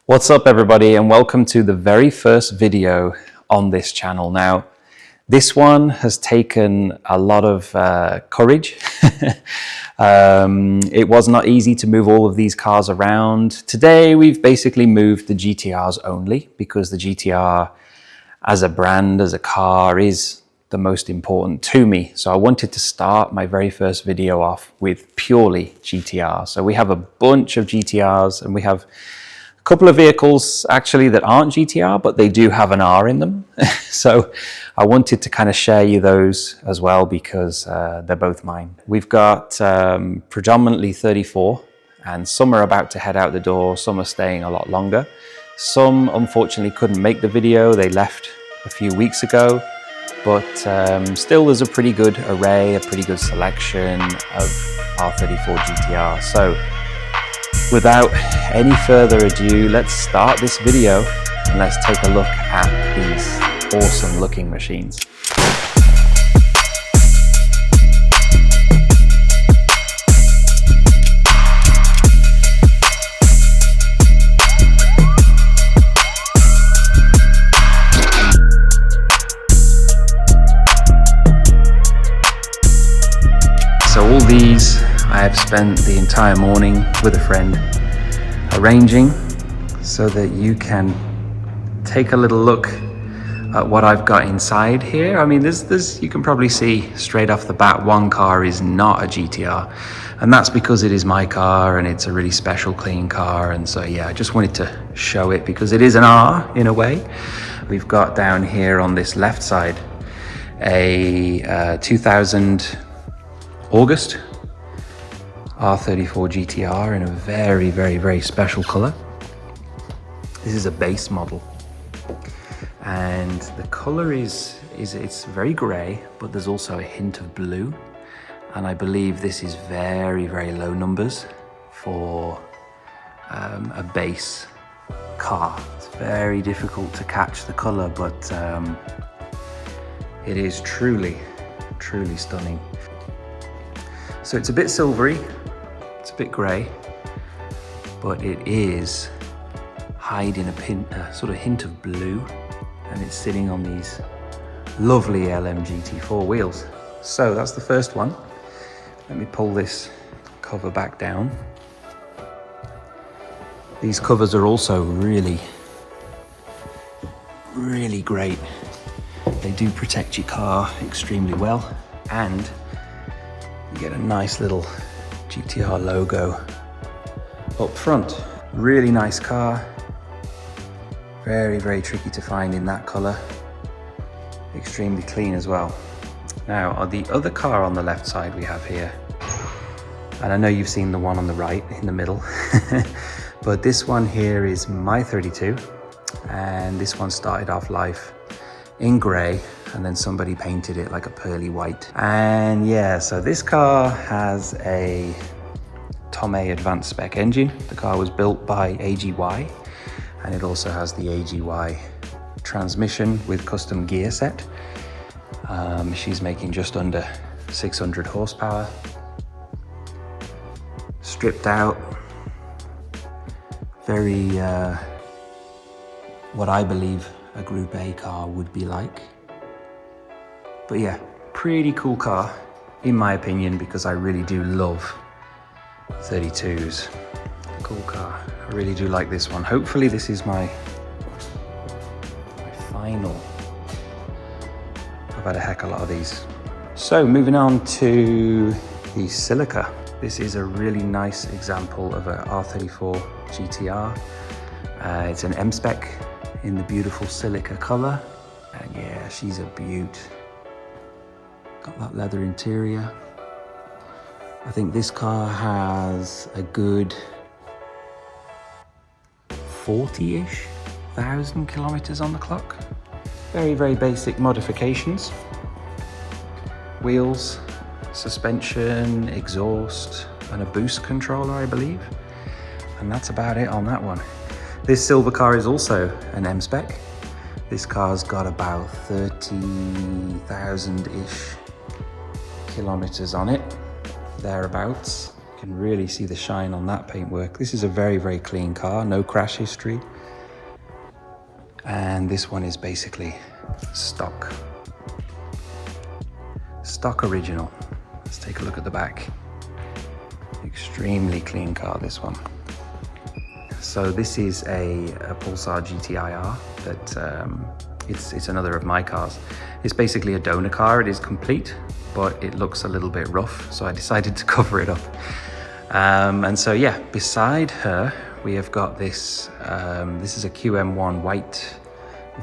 What's up everybody, and welcome to the very first video on this channel. Now, this one has taken a lot of courage. It was not easy to move all of these cars around. Today we've basically moved the GTRs only because the GTR as a brand, as a car, is the most important to me. So I wanted to start my very first video off with purely GTR. So we have a bunch of GTRs and we have couple of vehicles actually that aren't GTR, but they do have an R in them. So I wanted to kind of share you those as well because they're both mine. We've got predominantly 34, and some are about to head out the door, some are staying a lot longer. Some unfortunately couldn't make the video, they left a few weeks ago, but still there's a pretty good array, a pretty good selection of R34 GTR. So without any further ado, let's start this video and let's take a look at these awesome looking machines. So all these I have spent the entire morning with a friend arranging so that you can take a little look at what I've got inside here. I mean, you can probably see straight off the bat one car is not a GTR, and that's because it is my car and it's a really special clean car. And so yeah, I just wanted to show it because it is an R in a way. We've got down here on this left side a 2000 August R34 GTR in a very, very, very special color. This is a base model, and the color is it's very gray, but there's also a hint of blue. And I believe this is very, very low numbers for a base car. It's very difficult to catch the color, but it is truly, truly stunning. So it's a bit silvery, it's a bit grey, but it is hiding a sort of hint of blue, and it's sitting on these lovely LMGT4 wheels. So that's the first one. Let me pull this cover back down. These covers are also really, really great. They do protect your car extremely well, and you get a nice little GTR logo up front. Really nice car. Very, very tricky to find in that color. Extremely clean as well. Now, on the other car on the left side we have here, and I know you've seen the one on the right in the middle, but this one here is my 32, and this one started off life in gray, and then somebody painted it like a pearly white. And yeah, so this car has a Tomei advanced spec engine. The car was built by AGY, and it also has the AGY transmission with custom gear set. She's making just under 600 horsepower. Stripped out, very what I believe a Group A car would be like. But yeah, pretty cool car in my opinion, because I really do love 32s. Cool car. I really do like this one. Hopefully this is my final. I've had a heck of a lot of these. So moving on to the Silica. This is a really nice example of a R34 GTR. It's an M-Spec in the beautiful Silica color. And yeah, she's a beaut. Got that leather interior. I think this car has a good 40-ish thousand kilometers on the clock. Very, very basic modifications. Wheels, suspension, exhaust, and a boost controller, I believe. And that's about it on that one. This silver car is also an M-Spec. This car's got about 30,000-ish kilometers on it, thereabouts. You can really see the shine on that paintwork. This is a very, very clean car, no crash history. And this one is basically stock original. Let's take a look at the back. Extremely clean car, this one. So this is a Pulsar GTIR that it's another of my cars. It's basically a donor car. It is complete, but it looks a little bit rough, so I decided to cover it up. And so yeah, beside her, we have got this. This is a QM1 white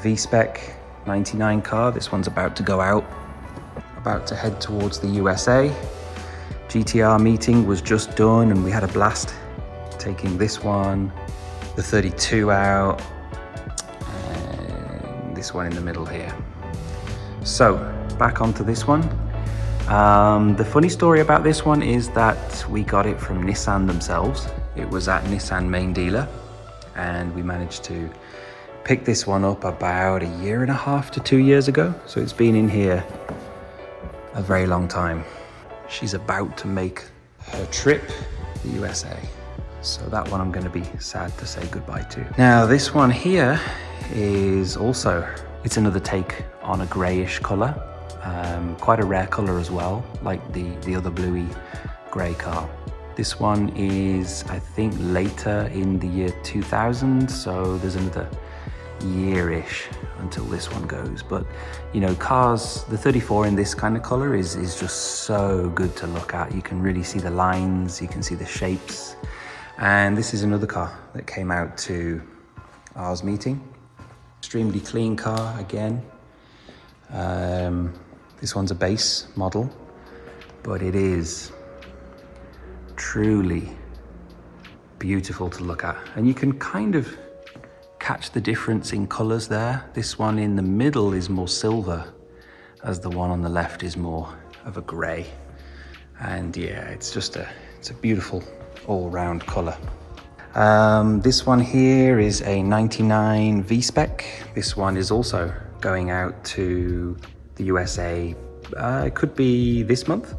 V-Spec 99 car. This one's about to go out, about to head towards the USA. GTR meeting was just done and we had a blast taking this one, the 32 out, and this one in the middle here. So back onto this one. The funny story about this one is that we got it from Nissan themselves. It was at Nissan main dealer, and we managed to pick this one up about 1.5 to 2 years ago. So it's been in here a very long time. She's about to make her trip to the USA. So that one I'm going to be sad to say goodbye to. Now this one here is also, it's another take on a grayish color. Quite a rare color as well, like the other bluey gray car. This one is, I think, later in the year 2000, so there's another year-ish until this one goes. But you know, cars, the 34 in this kind of color is just so good to look at. You can really see the lines, you can see the shapes. And this is another car that came out to ours meeting. Extremely clean car again. This one's a base model, but it is truly beautiful to look at. And you can kind of catch the difference in colors there. This one in the middle is more silver, as the one on the left is more of a gray. And yeah, it's a beautiful all-round color. This one here is a 99 V-Spec. This one is also going out to the USA. It could be this month.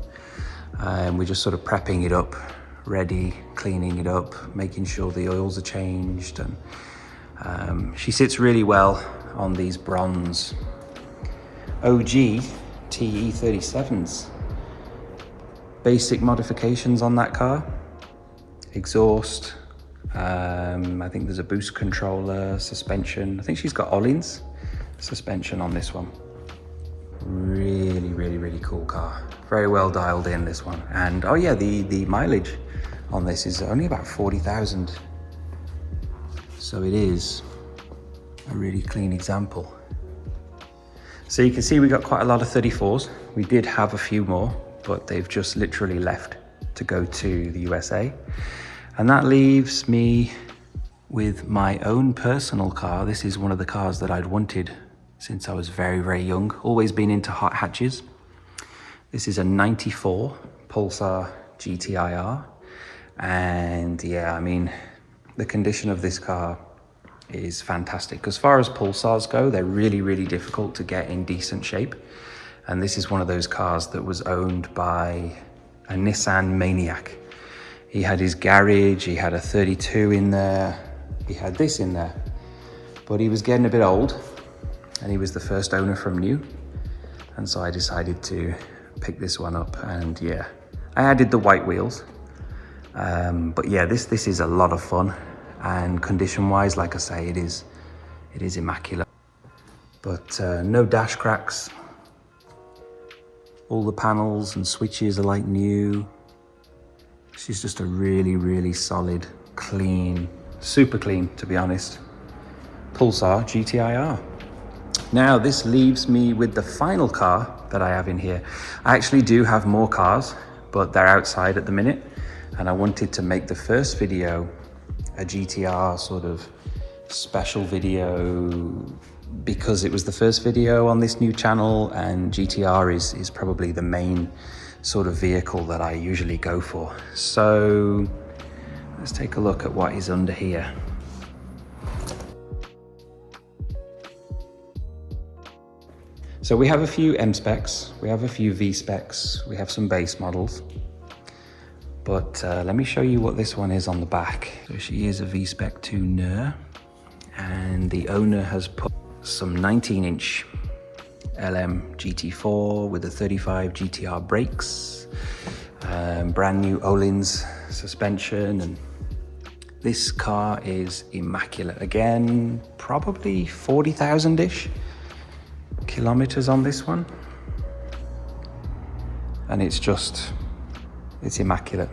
We're just sort of prepping it up, ready, cleaning it up, making sure the oils are changed. And she sits really well on these bronze OG TE37s. Basic modifications on that car. Exhaust, I think there's a boost controller, suspension. I think she's got Ollins suspension on this one. Really, really, really cool car. Very well dialed in, this one. And oh yeah, the mileage on this is only about 40,000. So it is a really clean example. So you can see we got quite a lot of 34s. We did have a few more, but they've just literally left to go to the USA. And that leaves me with my own personal car. This is one of the cars that I'd wanted since I was very, very young. Always been into hot hatches. This is a 94 Pulsar GTIR. And yeah, I mean, the condition of this car is fantastic. As far as Pulsars go, they're really, really difficult to get in decent shape. And this is one of those cars that was owned by a Nissan maniac. He had his garage, he had a 32 in there, he had this in there. But he was getting a bit old, and he was the first owner from new. And so I decided to pick this one up, and yeah, I added the white wheels. But yeah, this is a lot of fun, and condition-wise, like I say, it is immaculate. But no dash cracks. All the panels and switches are like new. She's just a really, really solid, clean, super clean, to be honest, Pulsar GTIR. Now this leaves me with the final car that I have in here. I actually do have more cars, but they're outside at the minute. And I wanted to make the first video a GTR sort of special video because it was the first video on this new channel, and GTR is probably the main sort of vehicle that I usually go for. So let's take a look at what is under here. So we have a few M specs, we have a few V specs, we have some base models. But let me show you what this one is on the back. So she is a V-Spec 2 Nür, and the owner has put some 19-inch LM GT4 with a 35 GTR brakes, brand new Öhlins suspension, and this car is immaculate. Again, probably 40,000-ish kilometers on this one. And it's immaculate.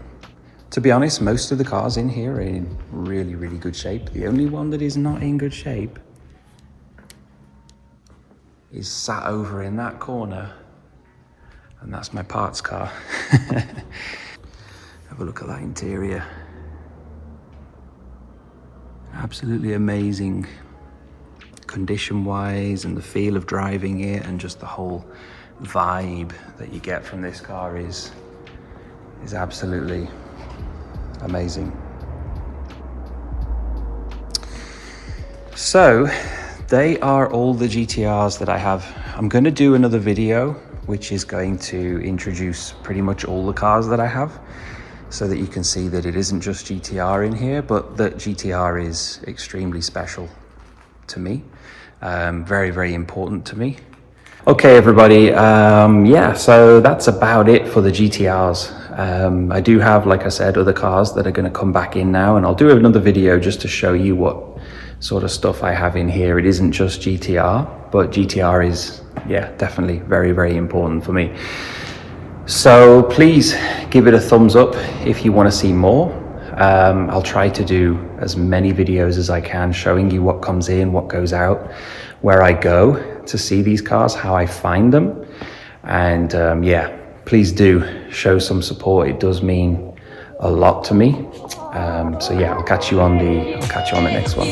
To be honest, most of the cars in here are in really, really good shape. The only one that is not in good shape is sat over in that corner, and that's my parts car. Have a look at that interior. Absolutely amazing condition-wise, and the feel of driving it, and just the whole vibe that you get from this car is absolutely amazing. So they are all the GTRs that I have. I'm going to do another video which is going to introduce pretty much all the cars that I have, so that you can see that it isn't just GTR in here, but that GTR is extremely special to me. Very, very important to me. Okay, everybody, yeah, so that's about it for the GTRs. I do have, like I said, other cars that are going to come back in now, and I'll do another video just to show you what sort of stuff I have in here. It isn't just GTR, but GTR is, yeah, definitely very, very important for me. So please give it a thumbs up if you want to see more. I'll try to do as many videos as I can showing you what comes in, what goes out, where I go to see these cars, how I find them. And yeah, please do show some support. It does mean a lot to me. So yeah, I'll catch you on the next one.